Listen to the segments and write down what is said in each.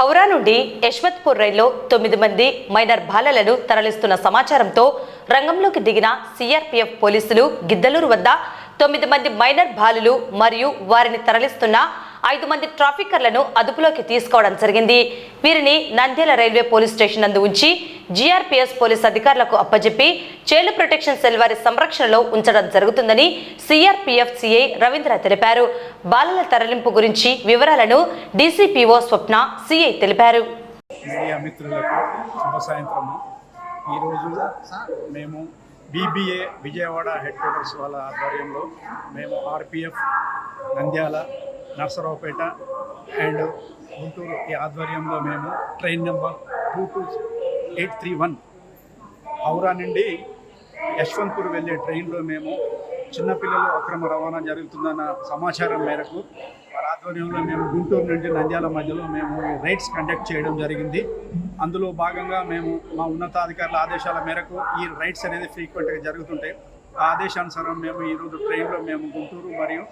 హౌరా నుండి యశ్వంత్పూర్ రైల్లో 9 మంది మైనర్ బాలలను తరలిస్తున్న సమాచారంతో రంగంలోకి దిగిన సిఆర్పీఎఫ్ పోలీసులు గిద్దలూరు వద్ద 9 మంది మైనర్ బాలులు మరియు వారిని తరలిస్తున్న 5 మంది ట్రాఫికర్లను అదుపులోకి తీసుకోవడం జరిగింది. వీరిని నంద్యాల రైల్వే పోలీస్ స్టేషన్ నందు ఉంచి జీఆర్పీఎస్ పోలీస్ అధికారులకు అప్పజెప్పి చైల్డ్ ప్రొటెక్షన్ సెల్ వారి సంరక్షణలో ఉంచడం జరుగుతుందని సిఆర్పీఎఫ్ సిఐ రవీంద్ర తెలిపారు. బాలల తరలింపు గురించి వివరాలను డీసీపీఓ స్వప్న సిఐ తెలిపారు. మీడియా మిత్రులకు శుభ సాయంత్రము. ఈరోజు మేము బీబీఏ విజయవాడ హెడ్ క్వార్టర్స్ వాళ్ళ ఆధ్వర్యంలో మేము ఆర్పిఎఫ్ నంద్యాల నర్సరావుపేట అండ్ గుంటూరు ఈ ఆధ్వర్యంలో మేము ట్రైన్ నెంబర్ 22831 హౌరా నుండి యశ్వంత్పూర్ వెళ్ళే ట్రైన్లో మేము చిన్నపిల్లలు అక్రమ రవాణా జరుగుతుందన్న సమాచారం మేరకు వారి ఆధ్వర్యంలో మేము గుంటూరు నుండి నంద్యాల మధ్యలో మేము రైడ్స్ కండక్ట్ చేయడం జరిగింది. అందులో భాగంగా మేము మా ఉన్నతాధికారుల ఆదేశాల మేరకు ఈ రైడ్స్ అనేది ఫ్రీక్వెంట్గా జరుగుతుంటాయి. ఆ ఆదేశానుసారం మేము ఈరోజు ట్రైన్లో మేము గుంటూరు మరియు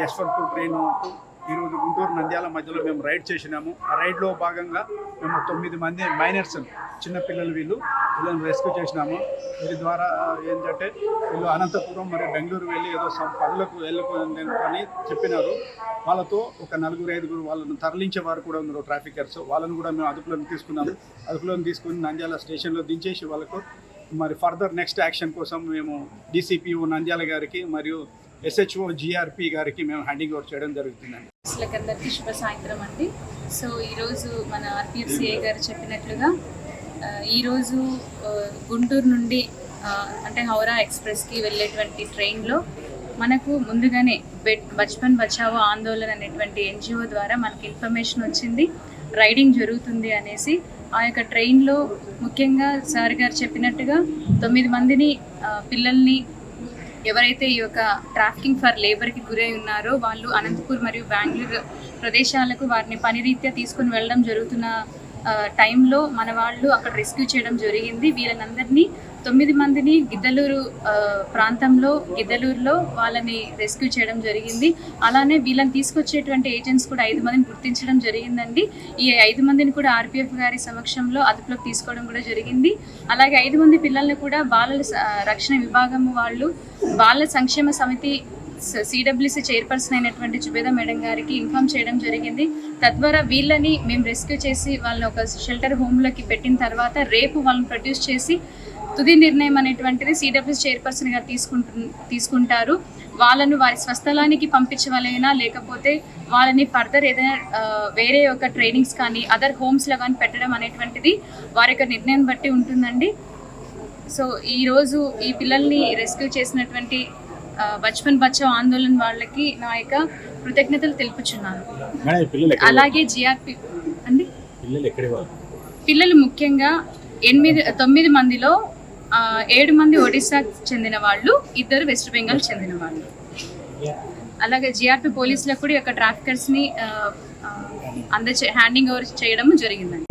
యశ్వంత్పూర్ ట్రైన్ ఈరోజు గుంటూరు నంద్యాల మధ్యలో మేము రైడ్ చేసినాము. ఆ రైడ్లో భాగంగా మేము 9 మంది మైనర్స్ చిన్నపిల్లలు వీళ్ళని రెస్క్యూ చేసినాము. వీరి ద్వారా ఏంటంటే వీళ్ళు అనంతపురం మరియు బెంగళూరు వెళ్ళి ఏదో పనులకు వెళ్ళుకొని చెప్పినారు. వాళ్ళతో ఒక 4-5 వాళ్ళను తరలించే వారు కూడా ఉన్నారు ట్రాఫికర్స్. వాళ్ళను కూడా మేము అదుపులోకి తీసుకున్నాము. అదుపులోకి తీసుకుని నంద్యాల స్టేషన్లో దించేసి వాళ్ళకు మరి ఫర్దర్ నెక్స్ట్ యాక్షన్ కోసం మేము డీసీపీఓ నంద్యాల గారికి మరియు ఎస్హెచ్ఓ జీఆర్పీ గారికి మేము హ్యాండింగ్ ఓవర్ చేయడం జరుగుతుందండి. అందరికీ శుభ సాయంత్రం అండి. సో ఈరోజు మన ఆర్పిఎఫ్ సిఐ గారు చెప్పినట్లుగా ఈరోజు గుంటూరు నుండి అంటే హౌరా ఎక్స్ప్రెస్కి వెళ్ళేటువంటి ట్రైన్లో మనకు ముందుగానే బచ్పన్ బచావో ఆందోళన అనేటువంటి ఎన్జిఓ ద్వారా మనకి ఇన్ఫర్మేషన్ వచ్చింది, రైడింగ్ జరుగుతుంది అనేసి. ఆ యొక్క ట్రైన్లో ముఖ్యంగా సార్ గారు చెప్పినట్టుగా 9 మందిని పిల్లల్ని ఎవరైతే ఈ యొక్క ట్రాఫికింగ్ ఫర్ లేబర్కి గురై ఉన్నారో వాళ్ళు అనంతపూర్ మరియు బెంగళూరు ప్రదేశాలకు వారిని పని రీత్యా తీసుకుని వెళ్ళడం జరుగుతున్న టైంలో మన వాళ్ళు అక్కడ రెస్క్యూ చేయడం జరిగింది. వీళ్ళనందరినీ 9 మందిని గిద్దలూరు ప్రాంతంలో గిద్దలూరులో వాళ్ళని రెస్క్యూ చేయడం జరిగింది. అలానే వీళ్ళని తీసుకొచ్చేటువంటి ఏజెంట్స్ కూడా 5 మందిని గుర్తించడం జరిగిందండి. ఈ 5 మందిని కూడా ఆర్పిఎఫ్ గారి సమక్షంలో అదుపులోకి తీసుకోవడం కూడా జరిగింది. అలాగే 5 మంది పిల్లల్ని కూడా బాలల రక్షణ విభాగం వాళ్ళు బాలల సంక్షేమ సమితి సిడబ్ల్యూసి చైర్పర్సన్ అయినటువంటి జుబేదా మేడం గారికి ఇన్ఫామ్ చేయడం జరిగింది. తద్వారా వీళ్ళని మేము రెస్క్యూ చేసి వాళ్ళని ఒక షెల్టర్ హోమ్లోకి పెట్టిన తర్వాత రేపు వాళ్ళని ప్రొడ్యూస్ చేసి తుది నిర్ణయం అనేటువంటిది సిడబ్ల్యూసి చైర్పర్సన్ గారు తీసుకుంటారు. వాళ్ళను వారి స్వస్థలానికి పంపించవలైనా లేకపోతే వాళ్ళని ఫర్దర్ ఏదైనా వేరే ఒక ట్రైనింగ్స్ కానీ అదర్ హోమ్స్లో కానీ పెట్టడం అనేటువంటిది వారి యొక్క నిర్ణయం బట్టి ఉంటుందండి. సో ఈరోజు ఈ పిల్లల్ని రెస్క్యూ చేసినటువంటి బచ్పన్ బచావో ఆందోళన వాళ్ళకి నా యొక్క కృతజ్ఞతలు తెలుపుచున్నాను. అలాగే జిఆర్పి అండి పిల్లలు ముఖ్యంగా 9 మందిలో 7 మంది ఒడిశాకు చెందిన వాళ్ళు, 2 వెస్ట్ బెంగాల్ చెందిన వాళ్ళు. అలాగే జిఆర్పి పోలీసులకు కూడా యొక్క ట్రాఫికర్స్ని హ్యాండింగ్ ఓవర్ చేయడం జరిగిందండి.